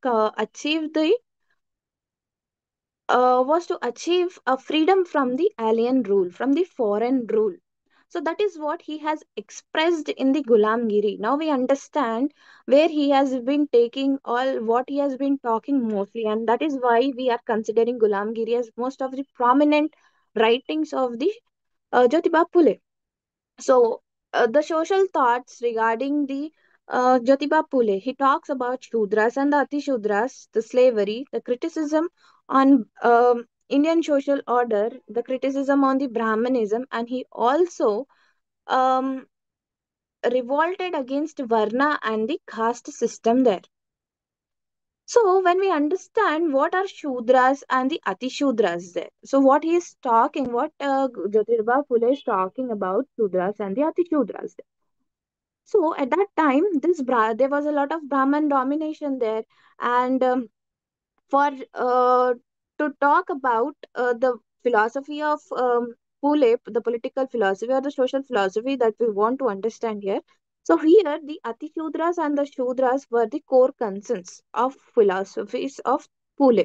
achieve a freedom from the alien rule, from the foreign rule. So that is what he has expressed in the Gulamgiri. Now we understand where he has been taking all what he has been talking mostly, and that is why we are considering Gulamgiri as most of the prominent writings of the Jyotiba Phule. So, the social thoughts regarding the Jyotiba Phule, he talks about Shudras and the Ati Shudras, the slavery, the criticism on Indian social order, the criticism on the Brahmanism, and he also um, revolted against Varna and the caste system there. So, when we understand what are Shudras and the Ati Shudras there, so what he is talking, what Jyotirba Phule is talking about Shudras and the Ati Shudras. So at that time, there was a lot of Brahman domination there, and for to talk about the philosophy of Pule, the political philosophy or the social philosophy that we want to understand here. So here, the Ati Shudras and the Shudras were the core concerns of philosophies of Pule,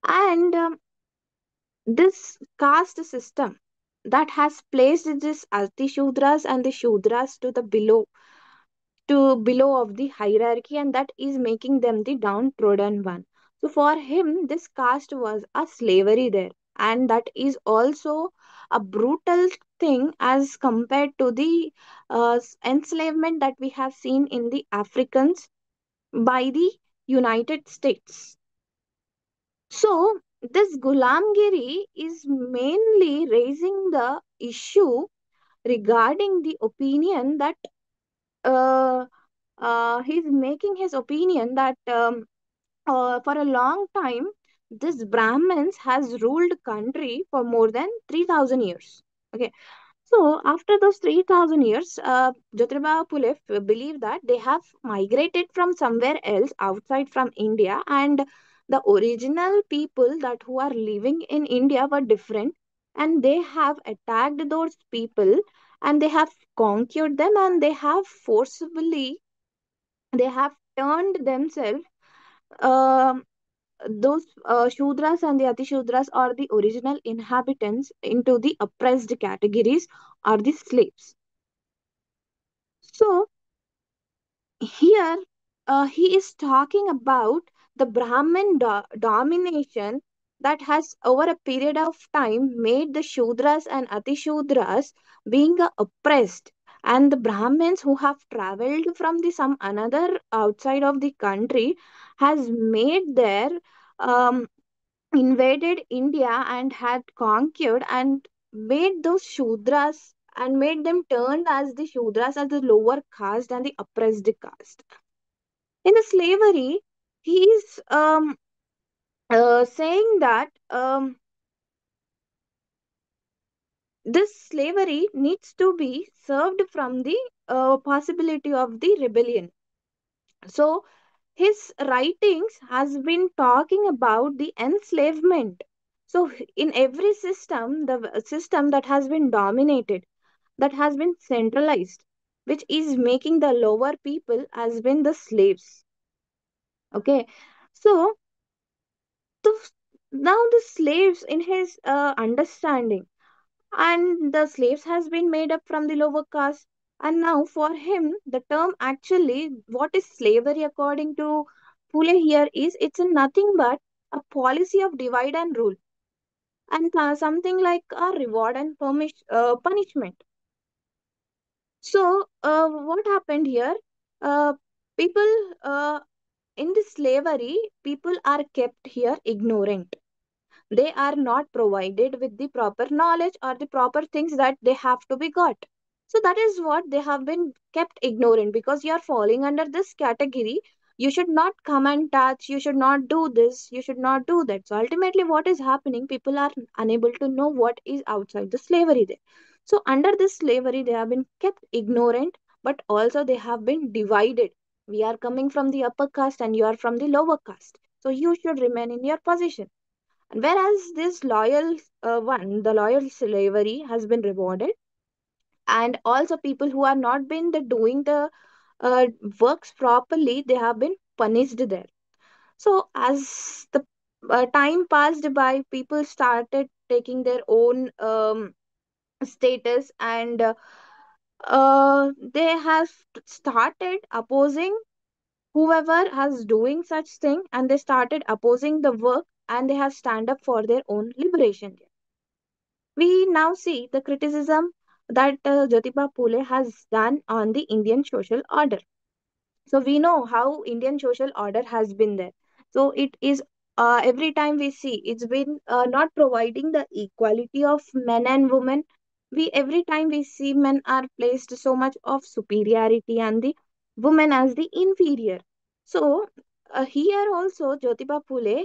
and this caste system that has placed this Ati Shudras and the Shudras to below of the hierarchy, and that is making them the downtrodden one. So for him this caste was a slavery there, and that is also a brutal thing as compared to the enslavement that we have seen in the Africans by the United States. So this Gulamgiri is mainly raising the issue regarding the opinion that uh, he's making his opinion that for a long time this Brahmins has ruled country for more than 3000 years. Okay, so after those 3000 years, Jyotirba Phule believed that they have migrated from somewhere else outside from India, and the original people that who are living in India were different, and they have attacked those people, and they have conquered them, and they have forcibly they have turned themselves, um those Shudras and the Atishudras are the original inhabitants into the oppressed categories are the slaves. So here he is talking about the Brahmin domination that has over a period of time made the Shudras and Atishudras being oppressed, and the Brahmins who have traveled from the some another outside of the country has made their um, invaded India and had conquered and made those Shudras and made them turn as the Shudras as the lower caste and the oppressed caste. In the slavery, he is saying that this slavery needs to be served from the possibility of the rebellion. So his writings has been talking about the enslavement. So in every system, the system that has been dominated, that has been centralized, which is making the lower people has been the slaves. Okay, so now the slaves in his understanding, and the slaves has been made up from the lower caste, and now for him the term actually what is slavery according to Pule here is it's a nothing but a policy of divide and rule, and something like a reward and punishment. So what happened here, uh, people in the slavery, people are kept here ignorant. They are not provided with the proper knowledge or the proper things that they have to be got. So that is what they have been kept ignorant, because you are falling under this category. You should not come and touch, you should not do this, you should not do that. So ultimately what is happening, people are unable to know what is outside the slavery there. So under this slavery they have been kept ignorant, but also they have been divided. We are coming from the upper caste and you are from the lower caste, so you should remain in your position. Whereas this loyal the loyal slavery has been rewarded, and also people who are not been the doing the works properly, they have been punished there. So as the time passed by, people started taking their own status, and they have started opposing whoever has doing such thing, and they started opposing the work, and they have stand up for their own liberation. We now see the criticism that Jyotiba Phule has done on the Indian social order. So we know how Indian social order has been there. So it is, every time we see, it's been not providing the equality of men and women. We every time we see, men are placed so much of superiority and the women as the inferior. So here also Jyotiba Phule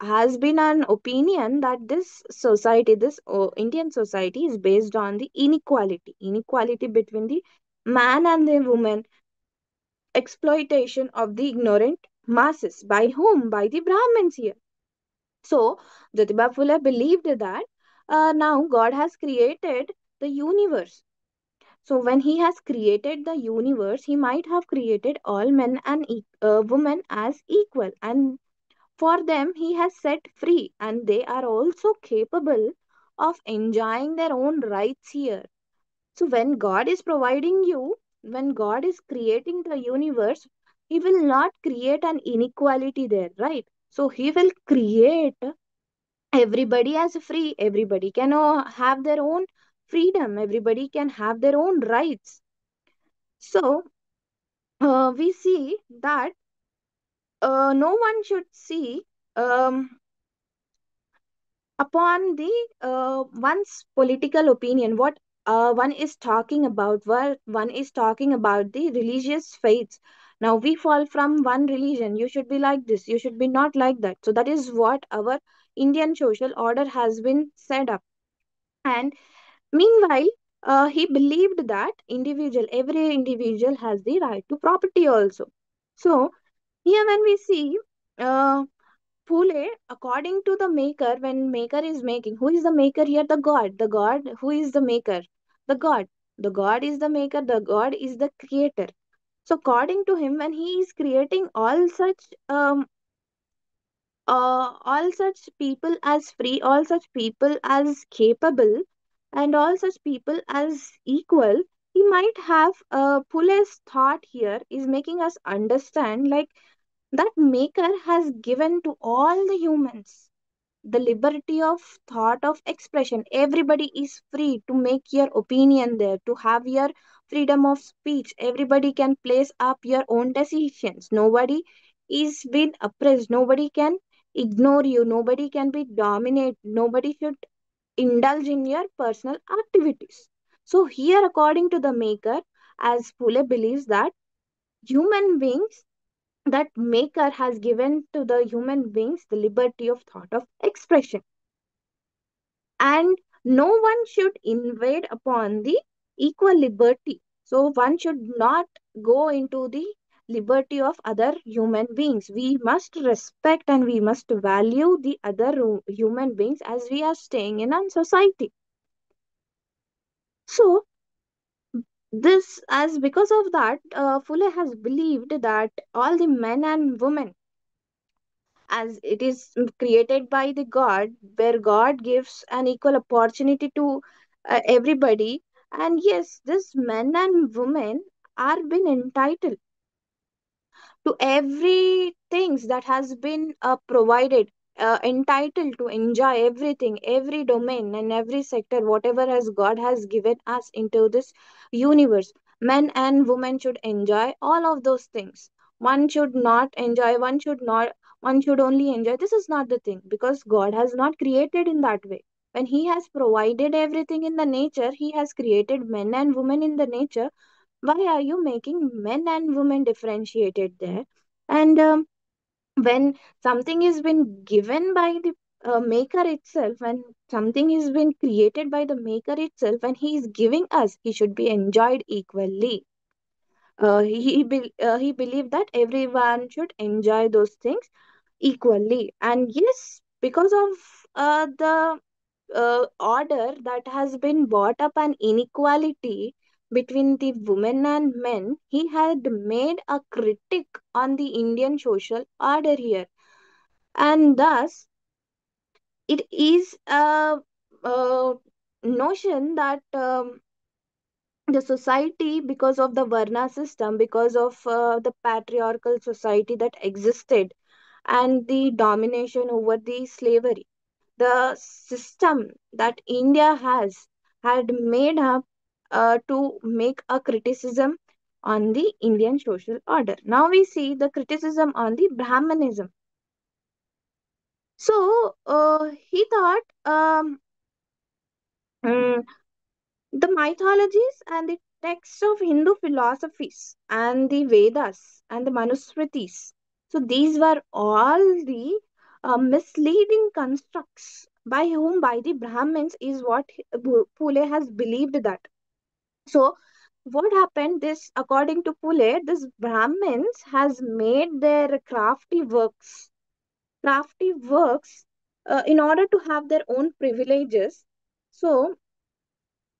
has been an opinion that this society, this Indian society, is based on the inequality between the man and the woman, exploitation of the ignorant masses. By whom? By the Brahmins here. So, Jyotiba Phule believed that now God has created the universe. So, when He has created the universe, He might have created all men and women as equal. And for them, He has set free, and they are also capable of enjoying their own rights here. So when God is providing you, when God is creating the universe, He will not create an inequality there, right? So He will create everybody as free. Everybody can have their own freedom. Everybody can have their own rights. So we see that no one should see um, upon the one's political opinion, what one is talking about, what one is talking about the religious faiths. Now we fall from one religion, you should be like this, you should be not like that. So that is what our Indian social order has been set up. And meanwhile, he believed that every individual has the right to property also. So here when we see uh, Pule, according to the maker, when maker is making, who is the maker here? The God. The God, who is the maker? The God. The God is the maker, the God is the creator. So according to him, when he is creating all such people as free, all such people as capable, and all such people as equal, he might have Pule's thought here is making us understand like that maker has given to all the humans the liberty of thought of expression. Everybody is free to make your opinion there, to have your freedom of speech. Everybody can place up your own decisions. Nobody is being oppressed. Nobody can ignore you. Nobody can be dominate. Nobody should indulge in your personal activities. So here, according to the maker, as Pule believes that human beings, that maker has given to the human beings the liberty of thought of expression, and no one should invade upon the equal liberty. So one should not go into the liberty of other human beings. We must respect and we must value the other human beings as we are staying in a society. So this, as because of that, Fuller has believed that all the men and women, as it is created by the God, where God gives an equal opportunity to everybody. And yes, this men and women are been entitled to every things that has been provided, entitled to enjoy everything, every domain and every sector, whatever has God has given us into this universe. Men and women should enjoy all of those things. One should not enjoy, one should only enjoy. This is not the thing, because God has not created in that way. When He has provided everything in the nature, He has created men and women in the nature. Why are you making men and women differentiated there? And when something has been given by the maker itself, when something has been created by the maker itself, and he is giving us, he should be enjoyed equally. He believed that everyone should enjoy those things equally. And yes, because of the order that has been brought up an inequality, between the women and men, he had made a critic on the Indian social order here. And thus, it is a notion that the society, because of the Varna system, because of the patriarchal society that existed, and the domination over the slavery, the system that India has had made up to make a criticism on the Indian social order. Now we see the criticism on the Brahmanism. So he thought mm, the mythologies and the texts of Hindu philosophies and the Vedas and the Manusmritis. So these were all the misleading constructs by whom? By the Brahmins, is what Pule has believed that. So what happened? This, according to Pule, this Brahmins has made their crafty works in order to have their own privileges. So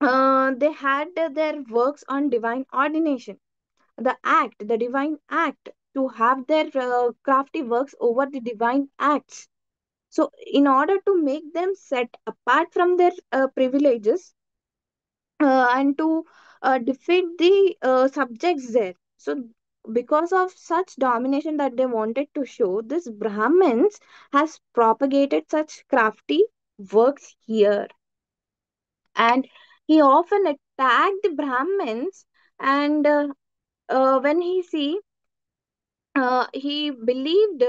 they had their works on divine ordination, the divine act, to have their crafty works over the divine acts. So, in order to make them set apart from their privileges and to defeat the subjects there. So, because of such domination that they wanted to show, this Brahmins has propagated such crafty works here. And he often attacked the Brahmins. And when he see he believed,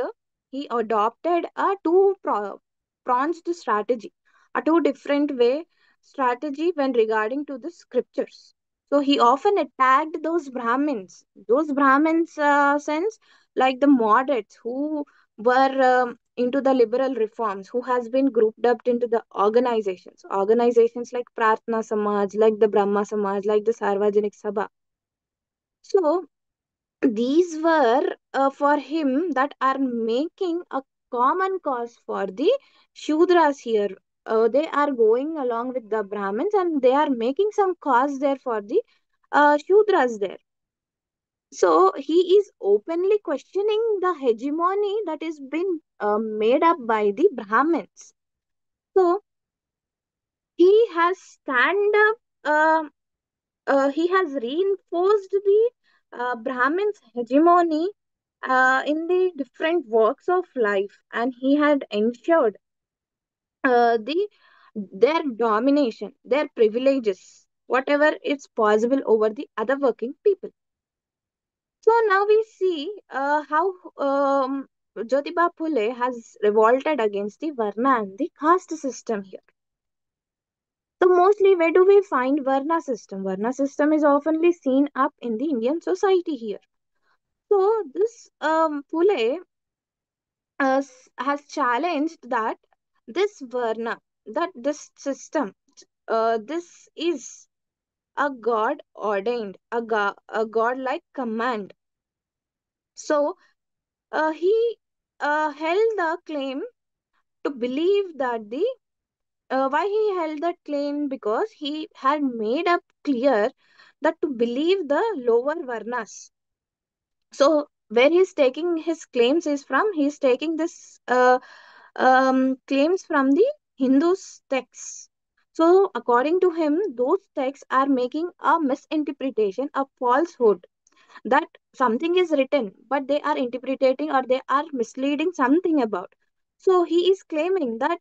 he adopted a pronged strategy, a two different way strategy when regarding to the scriptures. So he often attacked those Brahmins sense, like the moderates who were into the liberal reforms, who has been grouped up into the organizations like Pratna Samaj, like the Brahma Samaj, like the Sarvajanik Sabha. So these were for him that are making a common cause for the Shudras here. They are going along with the Brahmins and they are making some cause there for the Shudras there. So he is openly questioning the hegemony that is been made up by the Brahmins. So he has stand up. He has reinforced the Brahmin's hegemony in the different walks of life, and he had ensured their domination, their privileges, whatever is possible over the other working people. So now we see how Jyotiba Phule has revolted against the Varna and the caste system here. So mostly, where do we find Varna system? Varna system is oftenly seen up in the Indian society here. So this Pule has challenged that this Varna, that this system, this is a God ordained, a God like command. So he held the claim to believe that the why he held that claim, because he had made up clear that to believe the lower varnas. So where he's taking his claims is from, he's taking this claims from the Hindus texts. So according to him, those texts are making a misinterpretation, a falsehood, that something is written but they are interpreting or they are misleading something about. So he is claiming that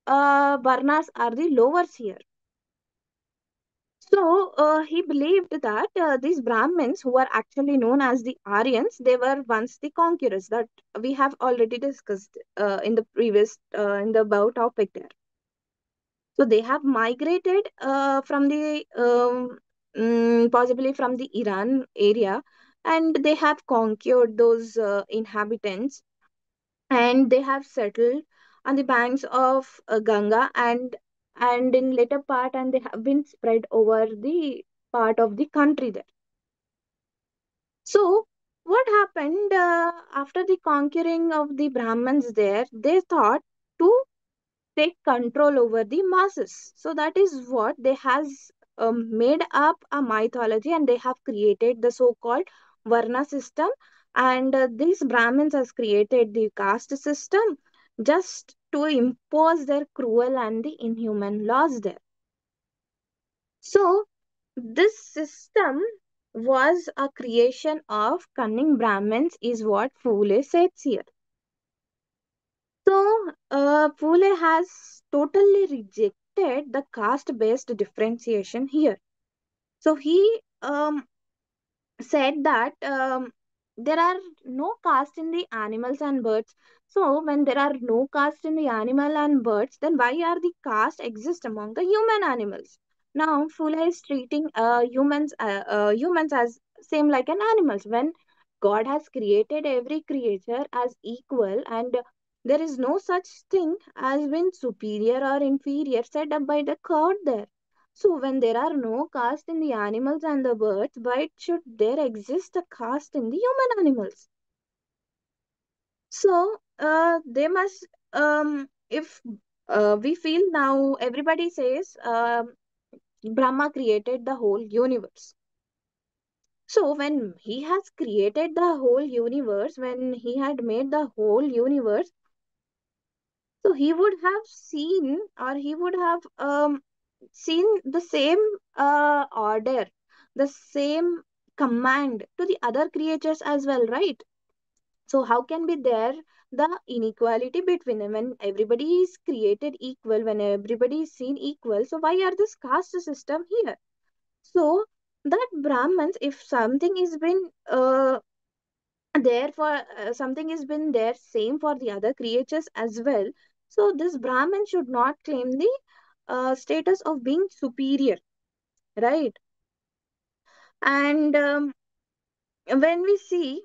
varnas are the lowers here. So he believed that these Brahmins, who are actually known as the Aryans, they were once the conquerors that we have already discussed in the previous in the above topic there. So they have migrated from the possibly from the Iran area, and they have conquered those inhabitants, and they have settled on the banks of Ganga, and in later part, and they have been spread over the part of the country there. So what happened after the conquering of the Brahmins there? They thought to take control over the masses. So that is what they has. made up a mythology, and they have created the so-called Varna system. And these Brahmins has created the caste system just to impose their cruel and the inhuman laws there. So this system was a creation of cunning Brahmins, is what Phule says here. So, Phule has totally rejected the caste-based differentiation here. So he said that there are no caste in the animals and birds. So when there are no caste in the animal and birds, then why are the caste exist among the human animals? Now Fula is treating humans as same like an animals, when God has created every creature as equal, and there is no such thing as being superior or inferior set up by the God there. So when there are no caste in the animals and the birds, why should there exist a caste in the human animals? So they must, if we feel now, everybody says Brahma created the whole universe. So when he has created the whole universe, when he had made the whole universe, so he would have seen, or he would have seen the same order, the same command to the other creatures as well, right? So how can be there the inequality between them when everybody is created equal, when everybody is seen equal? So why are this caste system here? So that Brahmins, if something is been there for something has been there same for the other creatures as well, so this Brahmin should not claim the status of being superior, right? And when we see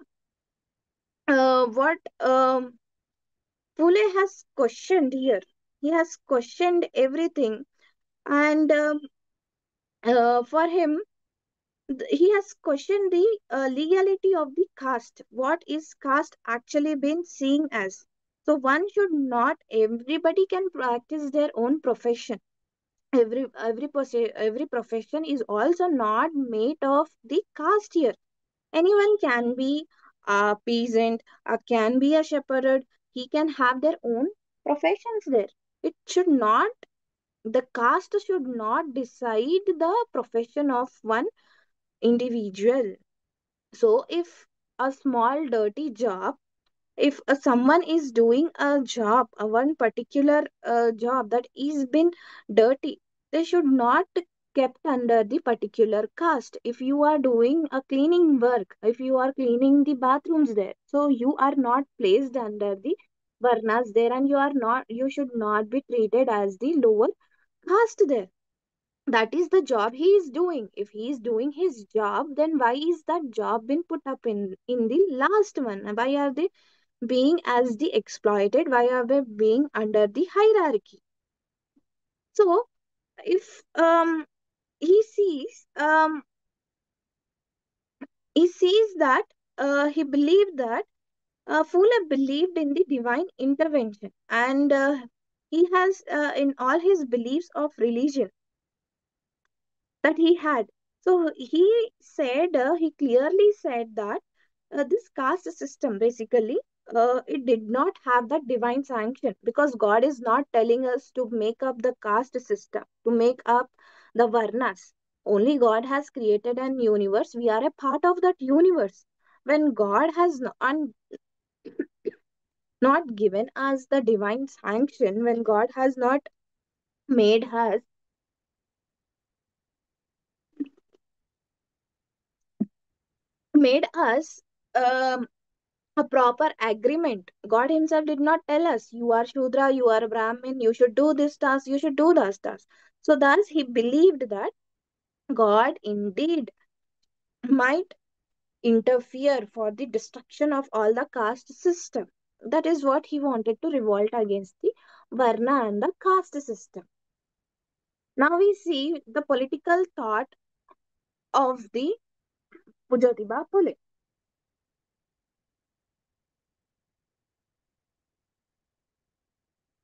what Pule has questioned here, he has questioned everything. And for him, he has questioned the legality of the caste. What is caste actually been seen as? So one should not. Everybody can practice their own profession. Every profession is also not made of the caste here. Anyone can be a peasant, can be a shepherd. He can have their own professions there. It should not. The caste should not decide the profession of one individual. So if a small dirty job, if someone is doing a job, a one particular job that is been dirty, they should not kept under the particular caste. If you are doing a cleaning work, if you are cleaning the bathrooms there, so you are not placed under the varnas there, and you should not be treated as the lower caste there. That is the job he is doing. If he is doing his job, then why is that job been put up in the last one? Why are they being as the exploited? Why are they being under the hierarchy? So if he sees he sees that he believed that Fuller believed in the divine intervention, and he has in all his beliefs of religion that he had. So he clearly said that this caste system basically it did not have that divine sanction, because God is not telling us to make up the caste system, to make up the varnas. Only God has created an universe. We are a part of that universe. When God has not given us the divine sanction, when God has not made us made us um, a proper agreement. God Himself did not tell us, you are Shudra, you are a Brahmin, you should do this task, you should do that task. So, thus, he believed that God indeed might interfere for the destruction of all the caste system. That is what he wanted to revolt against the Varna and the caste system. Now we see the political thought of the Jyotiba Phule.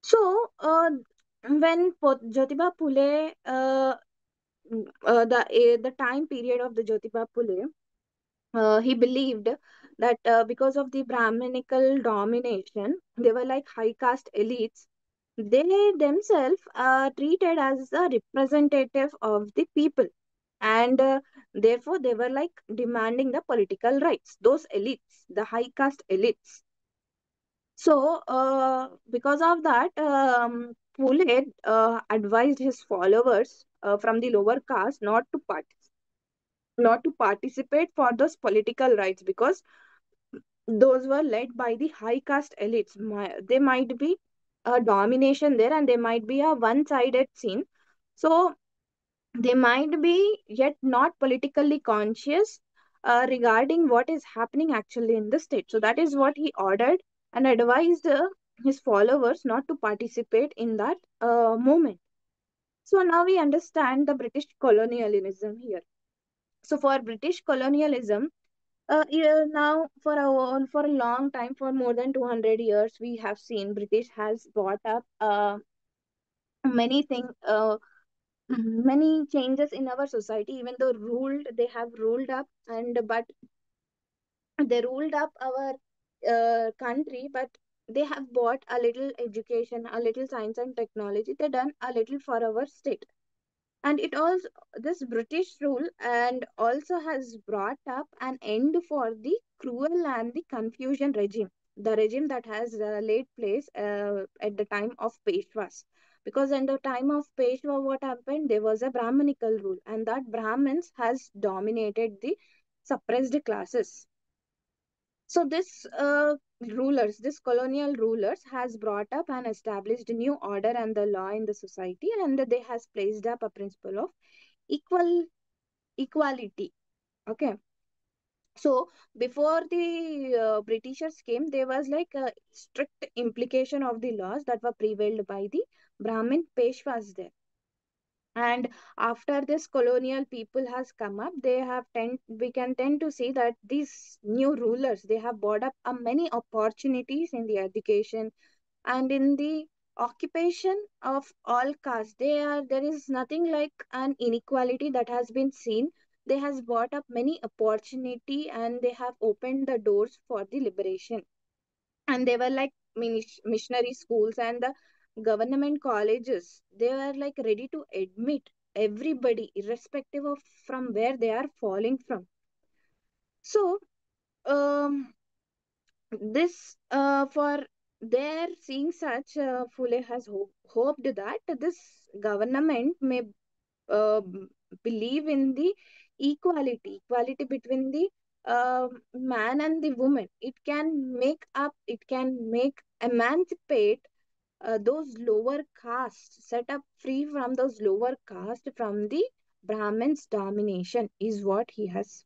So, when Jyotiba Phule the time period of the Jyotiba Phule, he believed that because of the Brahminical domination, they were like high caste elites. They themselves are treated as the representative of the people, and therefore they were like demanding the political rights. Those elites, the high caste elites. So, because of that, Pule advised his followers from the lower caste not to participate for those political rights, because those were led by the high caste elites. There might be a domination there, and there might be a one-sided scene. So they might be yet not politically conscious regarding what is happening actually in the state. So that is what he ordered and advised his followers not to participate in that movement. So now we understand the British colonialism here. So for British colonialism, yeah, now for a long time, for more than 200 years, we have seen British has brought up many things, many changes in our society. Even though they have ruled up, and but they ruled up our country, but they have brought a little education, a little science and technology. They done a little for our state. And it also, this British rule and also has brought up an end for the cruel and the confusion regime, the regime that has laid place at the time of Peshwas. Because in the time of Peshwa, what happened? There was a Brahmanical rule, and that Brahmins has dominated the suppressed classes. So this colonial rulers has brought up and established new order and the law in the society, and they has placed up a principle of equal equality. Okay. So before the Britishers came, there was like a strict implication of the laws that were prevailed by the Brahmin Peshwas there. And after this colonial people has come up, they have tend we can tend to see that these new rulers, they have brought up many opportunities in the education and in the occupation of all castes. There is nothing like an inequality that has been seen. They has brought up many opportunity, and they have opened the doors for the liberation. And they were like missionary schools and the government colleges. They were like ready to admit everybody irrespective of from where they are falling from. So this for their seeing such, Fule has hoped that this government may uh, believe in the equality between the man and the woman. It can make emancipate those lower castes, set up free from those lower castes from the Brahmins domination, is what he has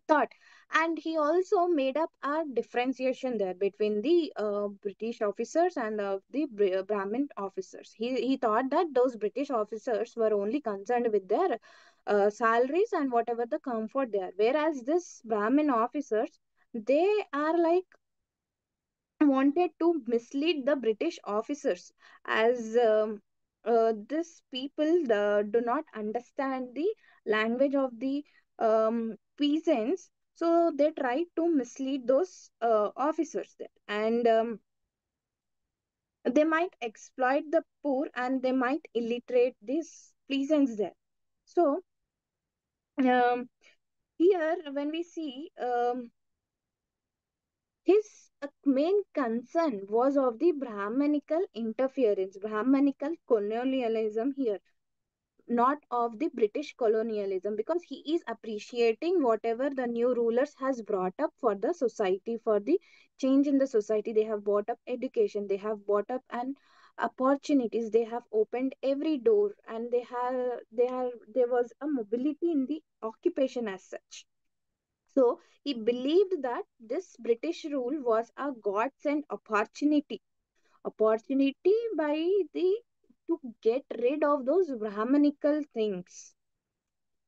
thought. And he also made up a differentiation there between the British officers and the Brahmin officers. He thought that those British officers were only concerned with their salaries and whatever the comfort there, whereas this Brahmin officers, they are like wanted to mislead the British officers, as these people do not understand the language of the peasants. So they try to mislead those officers there, and they might exploit the poor, and they might illiterate these peasants there. So here, when we see his main concern was of the Brahmanical interference, Brahmanical colonialism here, not of the British colonialism, because he is appreciating whatever the new rulers has brought up for the society, for the change in the society. They have brought up education, they have brought up an opportunities, they have opened every door, and there was a mobility in the occupation as such. So he believed that this British rule was a godsend opportunity by the to get rid of those Brahmanical things.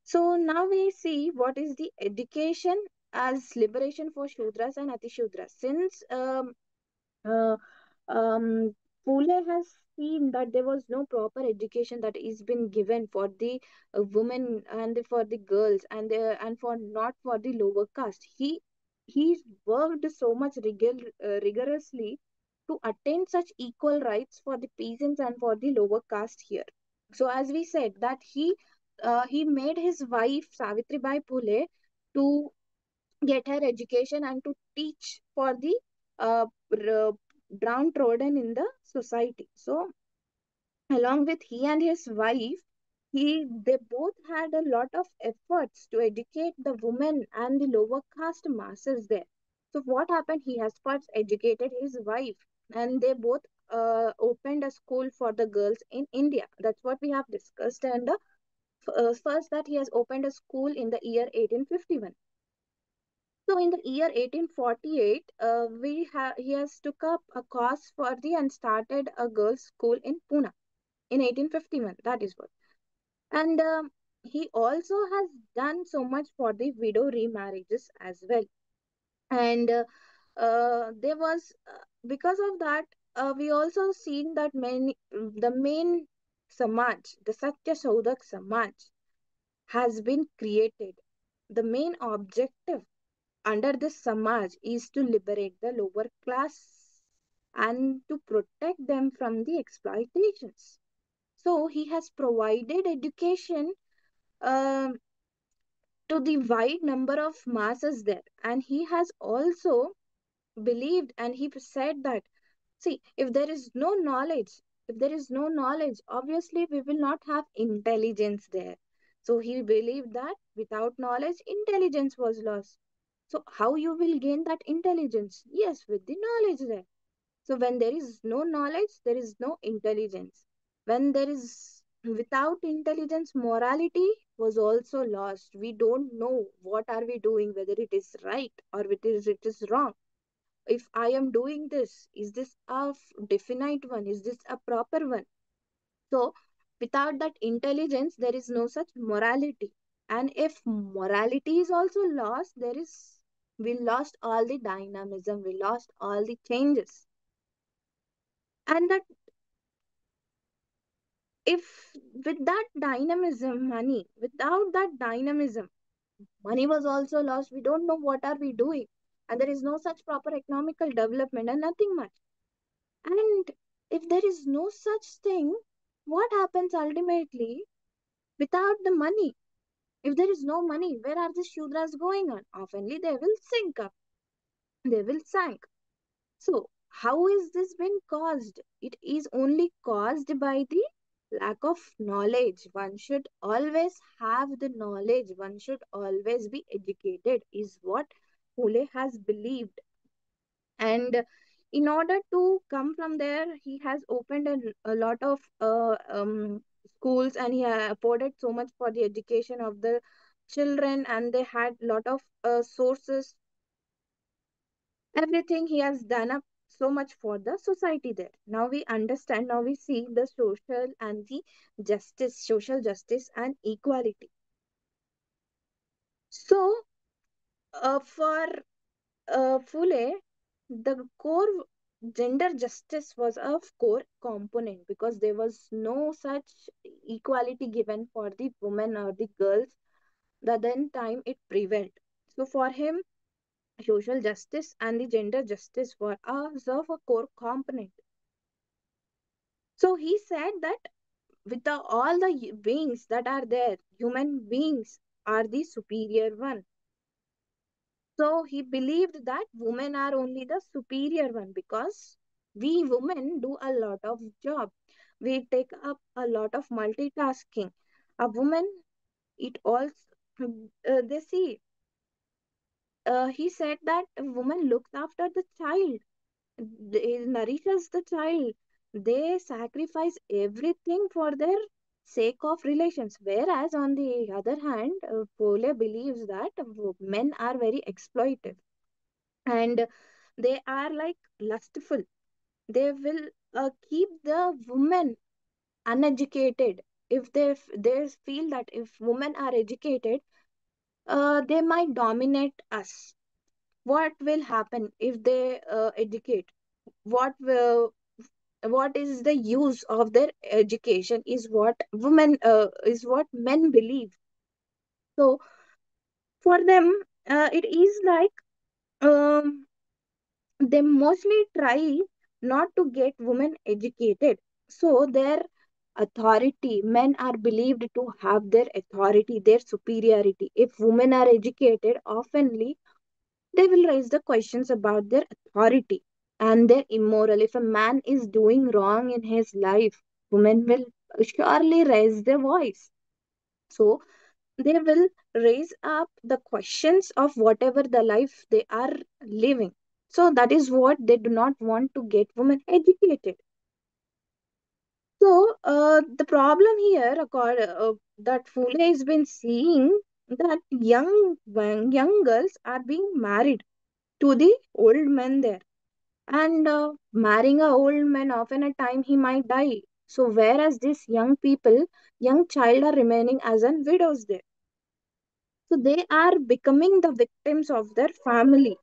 So now we see what is the education as liberation for Shudras and Atishudras. Since uh, um, Pule has seen that there was no proper education that is been given for the women and for the girls and for not for the lower caste. He worked so much rigorously to attain such equal rights for the peasants and for the lower caste here. So as we said that he made his wife Savitribai Phule to get her education and to teach for the downtrodden in the society. So along with he and his wife, they both had a lot of efforts to educate the women and the lower caste masses there. So what happened? He has first educated his wife, and they both opened a school for the girls in India. That's what we have discussed. And first, that he has opened a school in the year 1851. So in the year 1848, he has took up a cause for the and started a girls' school in Pune in 1851. That is what. And he also has done so much for the widow remarriages as well. And there was because of that, we also seen that the main Samaj, the Satya Saudak Samaj, has been created. The main objective under this Samaj is to liberate the lower class and to protect them from the exploitations. So he has provided education um to the wide number of masses there, and he has also believed and he said that, see, if there is no knowledge, obviously we will not have intelligence there. So he believed that without knowledge, intelligence was lost. So how you will gain that intelligence? Yes, with the knowledge there. So when there is no knowledge, there is no intelligence. When there is without intelligence, morality was also lost. We don't know what are we doing, whether it is right or it is wrong. If I am doing this, is this a definite one? Is this a proper one? So without that intelligence, there is no such morality. And if morality is also lost, we lost all the dynamism, we lost all the changes. And that if with that dynamism, without that dynamism, money was also lost. We don't know what are we doing. And there is no such proper economical development and nothing much. And if there is no such thing, what happens ultimately without the money? If there is no money, where are the Shudras going on? Oftenly they will sink up, they will sink. So, how is this been caused? It is only caused by the lack of knowledge. One should always have the knowledge, one should always be educated, is what Pule has believed. And in order to come from there, he has opened a lot of schools, and he afforded so much for the education of the children, and they had lot of sources. Everything he has done up so much for the society there. Now we understand, now we see the social and the social justice and equality. So for Fule, the core gender justice was a core component because there was no such equality given for the women or the girls that then time it prevailed. So for him, social justice and the gender justice were of a core component. So he said that with all the beings that are there, human beings are the superior one. So he believed that women are only the superior one because we women do a lot of job. We take up a lot of multitasking. A woman, it also, they see, he said that a woman looks after the child, they nourishes the child. They sacrifice everything for their sake of relations. Whereas on the other hand, Pole believes that men are very exploitive and they are like lustful. They will keep the women uneducated. If they feel that if women are educated, they might dominate us. What will happen if they educate? What will what is the use of their education is what women is what men believe. So for them, it is like, um, they mostly try not to get women educated. So their authority, men are believed to have their authority, their superiority. If women are educated, oftenly they will raise the questions about their authority and their immoral. If a man is doing wrong in his life, women will surely raise their voice. So they will raise up the questions of whatever the life they are living. So that is what they do not want to get women educated. So the problem here, that Fule has been seeing, that young girls are being married to the old men there, and marrying a old man, often a time he might die. So whereas these young people, young child are remaining as an widows there. So they are becoming the victims of their family,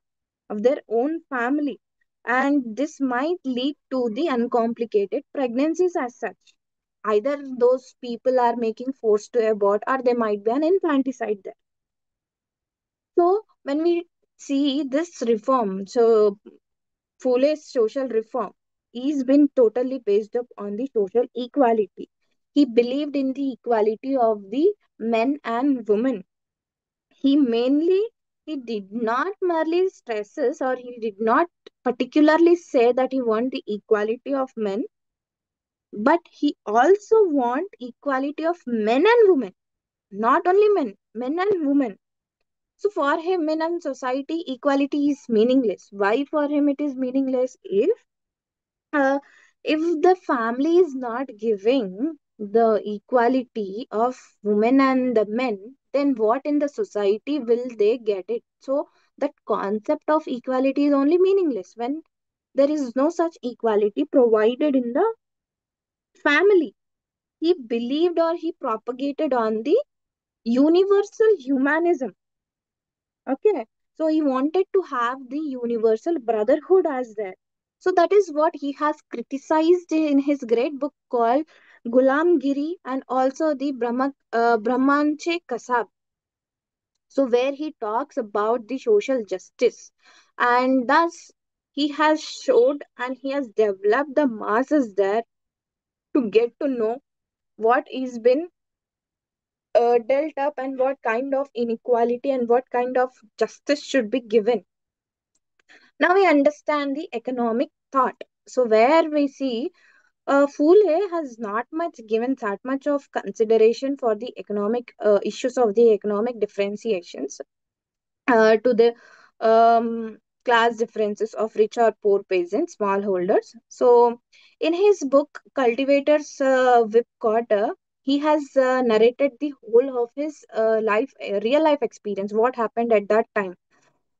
of their own family. And this might lead to the uncomplicated pregnancies as such. Either those people are making forced to abort, or there might be an infanticide there. So when we see this reform, so Fule's social reform is been totally based up on the social equality. He believed in the equality of the men and women. He did not merely stresses, or he did not particularly say that he want the equality of men, but he also want equality of men and women. Not only men, men and women. So for him, in a society, equality is meaningless. Why for him it is meaningless? Uh, if the family is not giving the equality of women and the men, then what in the society will they get it? So that concept of equality is only meaningless when there is no such equality provided in the family. He believed, or he propagated on the universal humanism. Okay. So he wanted to have the universal brotherhood as there. So that is what he has criticized in his great book called Gulam Giri, and also the Brahmanche Kasab. So where he talks about the social justice. And thus he has showed and he has developed the masses there to get to know what is been dealt up, and what kind of inequality and what kind of justice should be given. Now we understand the economic thought. So where we see, Fule has not much given that much of consideration for the economic issues of the economic differentiations, to the class differences of rich or poor peasants, smallholders. So in his book Cultivators Whip Quarter, he has narrated the whole of his real life experience, what happened at that time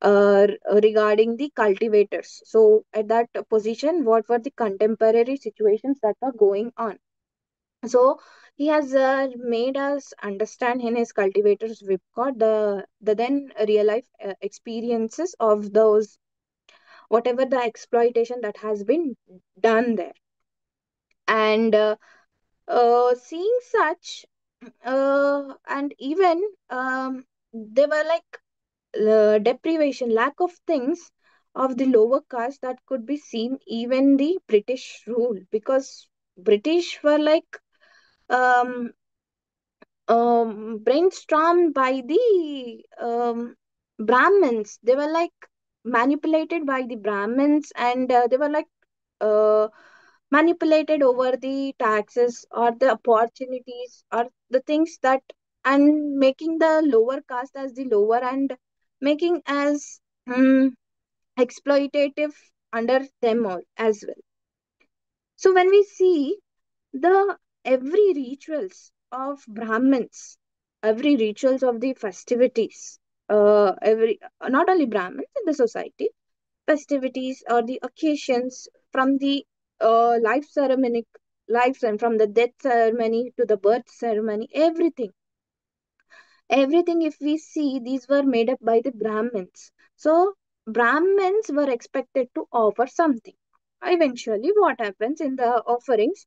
regarding the cultivators. So, at that position, what were the contemporary situations that were going on? So, he has made us understand in his cultivators Whipcord the then real life experiences of those, whatever the exploitation that has been done there. And seeing such, and even they were like deprivation, lack of things of the lower caste that could be seen even the British rule, because British were like um, brainstormed by the Brahmins. They were like manipulated by the Brahmins, and they were like uh, manipulated over the taxes or the opportunities or the things that, and making the lower caste as the lower, and making as exploitative under them all as well. So when we see the every rituals of Brahmins, every rituals of the festivities, every not only Brahmins in the society, festivities or the occasions, from the life ceremony, life and from the death ceremony to the birth ceremony, everything, if we see, these were made up by the Brahmins. So Brahmins were expected to offer something, eventually what happens in the offerings,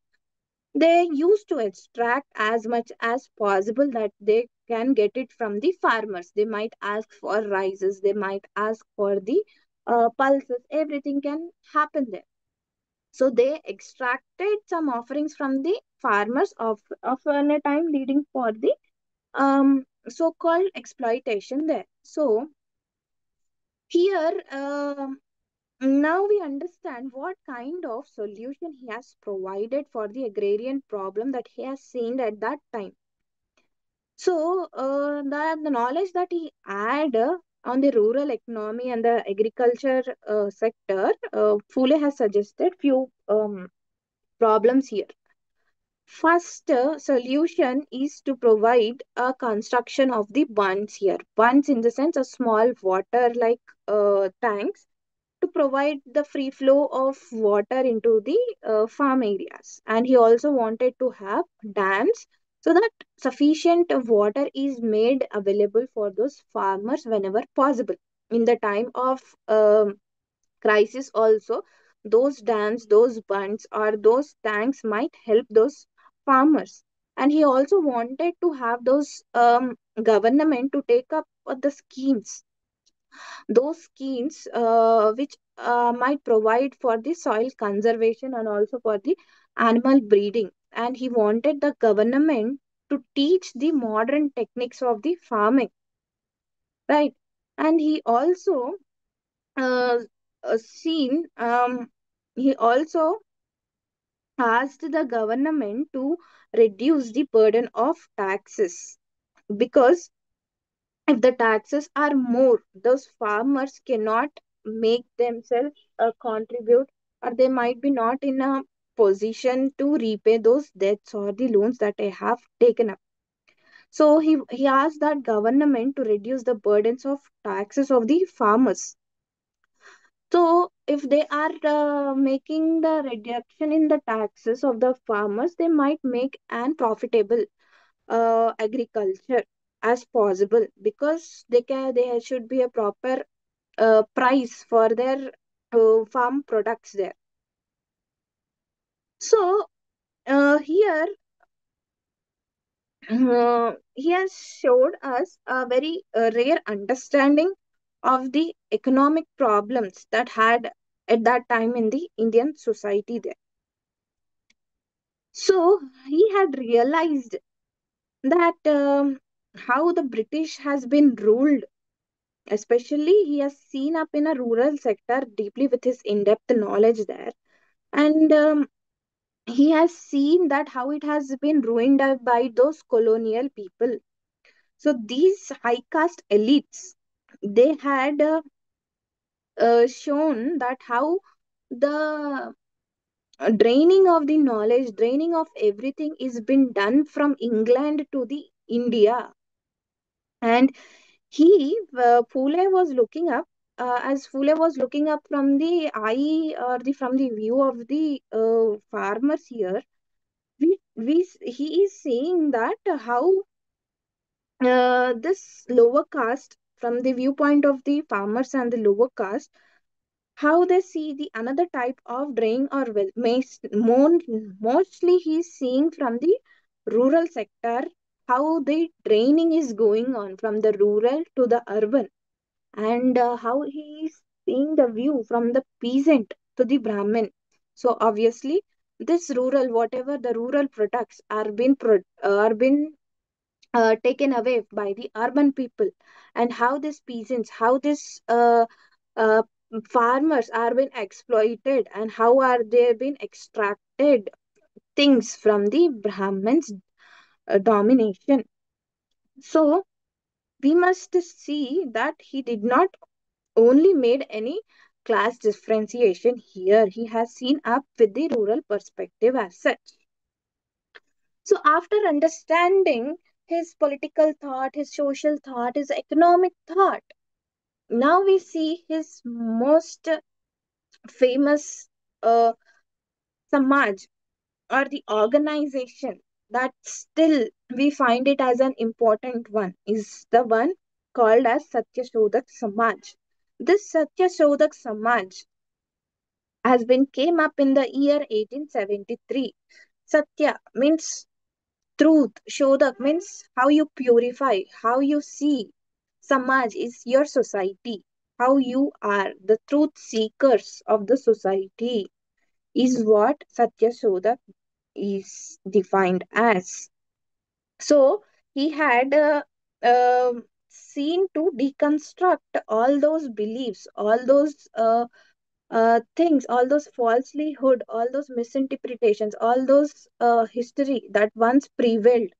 they used to extract as much as possible that they can get it from the farmers. They might ask for rices, they might ask for the pulses, everything can happen there. So they extracted some offerings from the farmers of a time, leading for the so-called exploitation there. So here, now we understand what kind of solution he has provided for the agrarian problem that he has seen at that time. So, the knowledge that he had on the rural economy and the agriculture sector, Fule has suggested few problems here. First solution is to provide a construction of the bunds here. Bunds in the sense a small water like tanks to provide the free flow of water into the farm areas. And he also wanted to have dams so that sufficient water is made available for those farmers whenever possible. In the time of crisis also, those dams, those bunds, or those tanks might help those farmers. And he also wanted to have those government to take up the schemes, those schemes which might provide for the soil conservation and also for the animal breeding. And he wanted the government to teach the modern techniques of the farming, right? And he also uh, seen he also asked the government to reduce the burden of taxes, because if the taxes are more, those farmers cannot make themselves contribute, or they might be not in a position to repay those debts or the loans that they have taken up. So he asked that government to reduce the burdens of taxes of the farmers. So if they are making the reduction in the taxes of the farmers, they might make an profitable agriculture as possible, because there should be a proper price for their farm products there. So here he has showed us a very rare understanding of the economic problems that had at that time in the Indian society there. So he had realized that how the British has been ruled. Especially, he has seen up in a rural sector deeply with his in-depth knowledge there. And he has seen that how it has been ruined by those colonial people. So these high caste elites, they had shown that how the draining of the knowledge, draining of everything is been done from England to the India. And Pule was looking up, as Pule was looking up from the eye or the from the view of the farmers here. He is saying that how this lower caste, from the viewpoint of the farmers and the lower caste, how they see the another type of drain or well, mostly he's seeing from the rural sector, how the draining is going on from the rural to the urban, and how he is seeing the view from the peasant to the Brahmin. So obviously, this rural, whatever the rural products are been taken away by the urban people, and how these peasants, how this uh, farmers are being exploited, and how are they being extracted things from the Brahmins' domination. So we must see that he did not only made any class differentiation here, he has seen up with the rural perspective as such. So after understanding his political thought, his social thought, his economic thought, now we see his most famous uh, samaj, or the organization that still we find it as an important one, is the one called as Satyashodak Samaj. This Satyashodak Samaj has been came up in the year 1873. Satya means truth. Shodak means how you purify, how you see. Samaj is your society, how you are the truth seekers of the society, is what Satya Shodak is defined as. So he had seen to deconstruct all those beliefs, all those things, all those falselyhood, all those misinterpretations, all those history that once prevailed.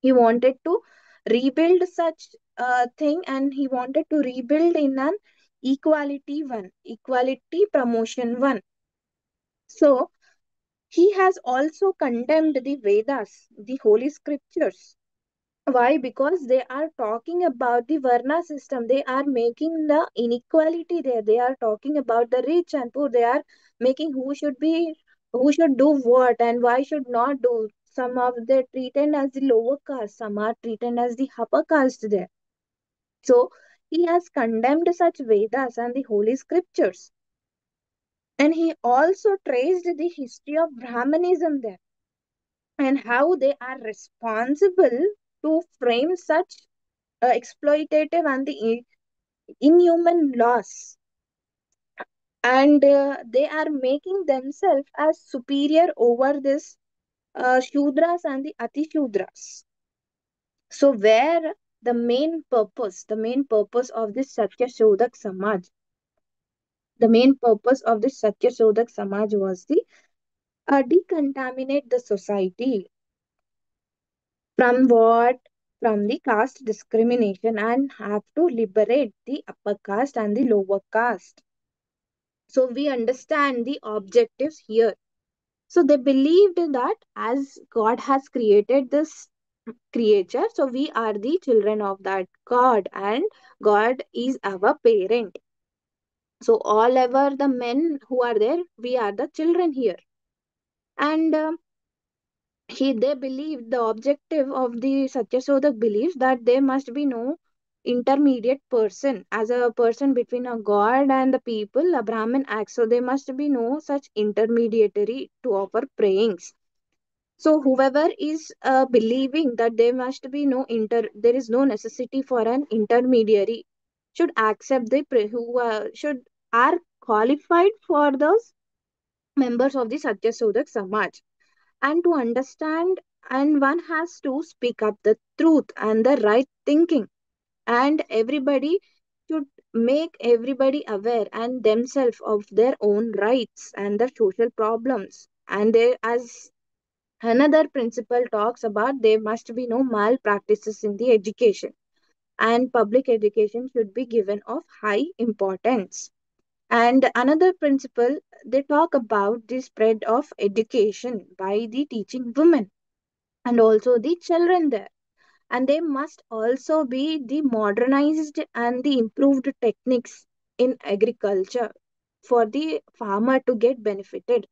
He wanted to rebuild such a thing, and he wanted to rebuild in an equality promotion one. So he has also condemned the Vedas, the holy scriptures. Why? Because they are talking about the Varna system. They are making the inequality there. They are talking about the rich and poor. They are making who should do what and why should not do. Some of they treated as the lower caste, some are treated as the upper caste there. So he has condemned such Vedas and the holy scriptures. And he also traced the history of Brahmanism there and how they are responsible to frame such exploitative and the inhuman laws, and they are making themselves as superior over this shudras and the atishudras. So where the main purpose of this Satya Shodak Samaj, the main purpose of this Satya Shodak Samaj was the decontaminate the society from what, from the caste discrimination, and have to liberate the upper caste and the lower caste. So we understand the objectives here. So they believed that as God has created this creature, so we are the children of that God, and God is our parent. So all ever the men who are there, we are the children here. And they believe the objective of the Satyasodak believes that there must be no intermediate person as a person between a god and the people, a Brahmin acts. So there must be no such intermediary to offer prayings. So whoever is believing that there is no necessity for an intermediary should accept the who should are qualified for those members of the Satyasodak Samaj. And to understand, and one has to speak up the truth and the right thinking, and everybody should make everybody aware and themselves of their own rights and the social problems. And there, as another principle talks about, there must be no malpractices in the education, and public education should be given of high importance. And another principle, they talk about the spread of education by the teaching women and also the children there. And they must also be the modernized and the improved techniques in agriculture for the farmer to get benefited.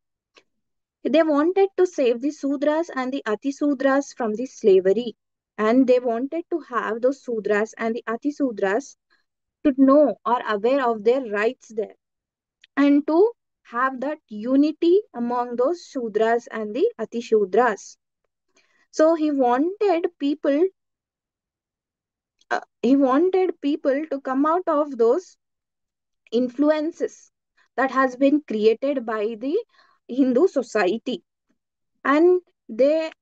They wanted to save the Sudras and the Atisudras from the slavery. And they wanted to have those Sudras and the Atisudras to know or aware of their rights there, and to have that unity among those Shudras and the Atishudras. So he wanted people to come out of those influences that has been created by the Hindu society. And the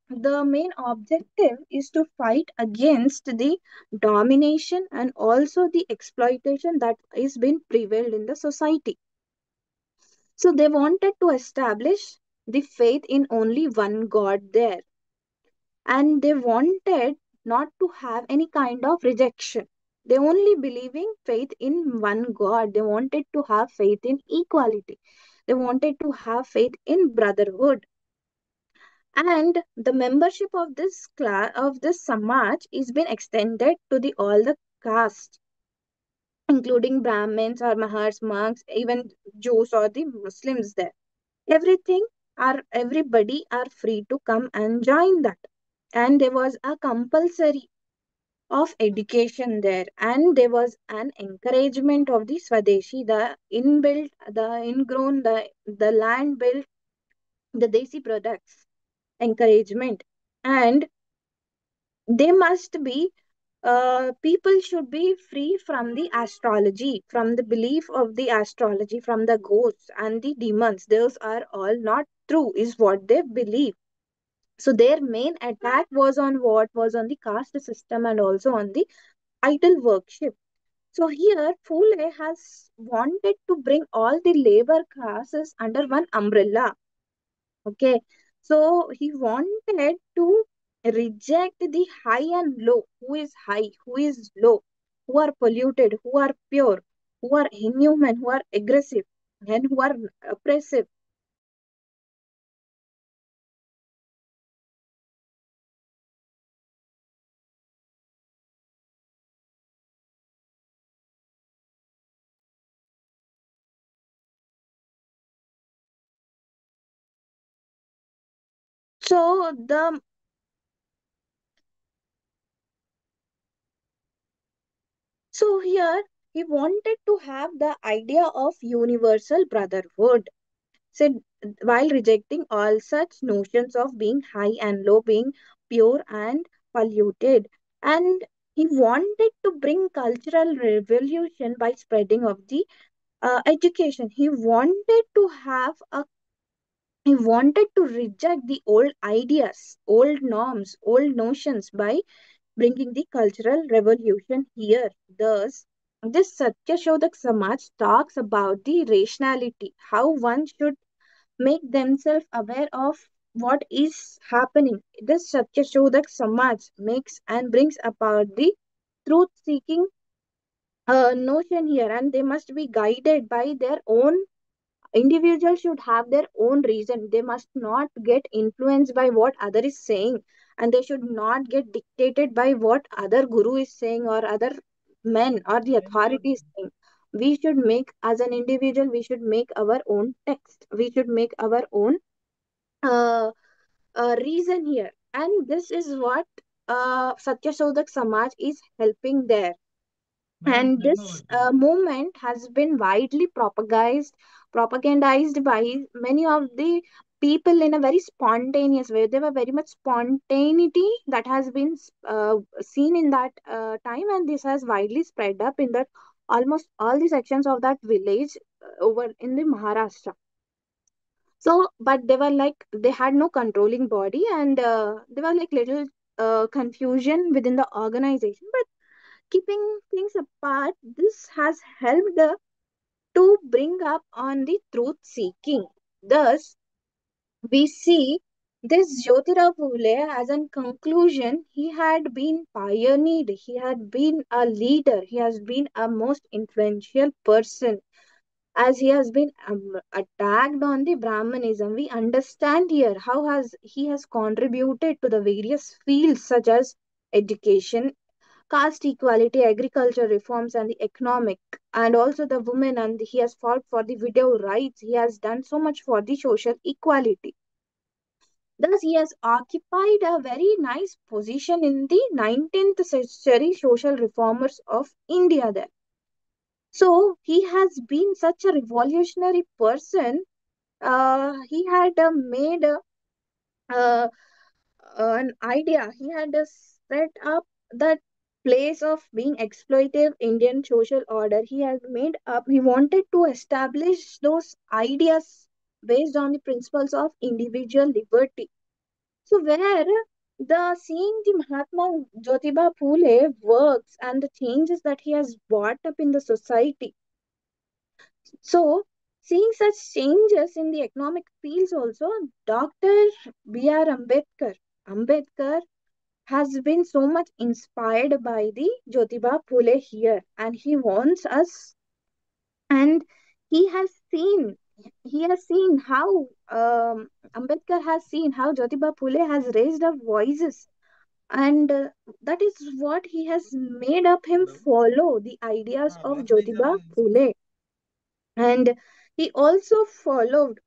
main objective is to fight against the domination and also the exploitation that is been prevailed in the society. So they wanted to establish the faith in only one God there, and they wanted not to have any kind of rejection. They only believing faith in one God. They wanted to have faith in equality. They wanted to have faith in brotherhood. And the membership of this class of this Samaj is been extended to the all the castes, including Brahmins or Mahars, monks, even Jews or the Muslims there. Everybody are free to come and join that. And there was a compulsory. of education there, and there was an encouragement of the Swadeshi, the inbuilt, the ingrown, the land built, the Desi products encouragement. And they must be people should be free from the astrology, from the belief of the astrology, from the ghosts and the demons. Those are all not true, is what they believe. So their main attack was on what? Was on the caste system and also on the idol worship. So here, Phule has wanted to bring all the labor classes under one umbrella. Okay, so he wanted to reject the high and low. Who is high? Who is low? Who are polluted? Who are pure? Who are inhuman? Who are aggressive? And who are oppressive? So the so here he wanted to have the idea of universal brotherhood. Said while rejecting all such notions of being high and low, being pure and polluted. And he wanted to bring cultural revolution by spreading of the education. He wanted to reject the old ideas, old norms, old notions by bringing the cultural revolution here. Thus, this Satya Shodhak Samaj talks about the rationality, how one should make themselves aware of what is happening. This Satya Shodhak Samaj makes and brings about the truth seeking notion here, and they must be guided by their own. Individuals should have their own reason. They must not get influenced by what other is saying, and they should not get dictated by what other guru is saying or other men or the authority is saying. We should make, as an individual, we should make our own text. We should make our own uh, reason here. And this is what Satya Sodak Samaj is helping there. And this movement has been widely propagandized by many of the people in a very spontaneous way. There were very much spontaneity that has been seen in that time, and this has widely spread up in that almost all the sections of that village over in the Maharashtra. So, but they were like, they had no controlling body, and they were like little confusion within the organization. But keeping things apart, this has helped to bring up on the truth seeking. Thus, we see this Jyotirao Phule as a conclusion. He had been pioneered, he had been a leader, he has been a most influential person as he has been attacked on the Brahmanism. We understand here how has he has contributed to the various fields such as education, caste equality, agriculture reforms, and the economic, and also the women. And he has fought for the widow rights. He has done so much for the social equality. Thus, he has occupied a very nice position in the 19th century social reformers of India there. So he has been such a revolutionary person. He had made uh, an idea. He had set up that place of being exploitative Indian social order. He had made up, he wanted to establish those ideas based on the principles of individual liberty. So, where the seeing the Mahatma Jyotiba Phule works and the changes that he has brought up in the society, so, seeing such changes in the economic fields also, Dr. B.R. Ambedkar has been so much inspired by the Jyotiba Phule here, and he wants us, and he has seen, he has seen how Ambedkar has seen how Jyotiba Phule has raised up voices, and that is what he has made up him follow the ideas of Jyotiba Phule. And he also followed,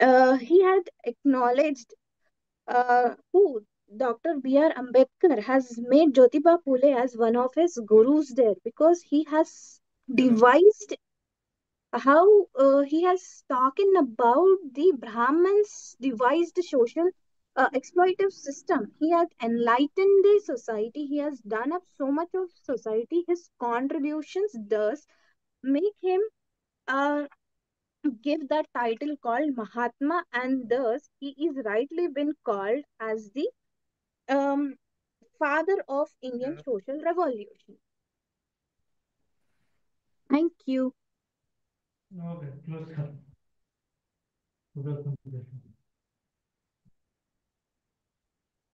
he had acknowledged who? Dr. B.R. Ambedkar has made Jyotiba Phule as one of his gurus there, because he has devised how he has spoken about the Brahmins devised social exploitative system. He has enlightened the society. He has done up so much of society. His contributions thus make him uh, give that title called Mahatma, and thus he is rightly been called as the um, father of Indian social revolution. Thank you. Okay, close. Close conversation.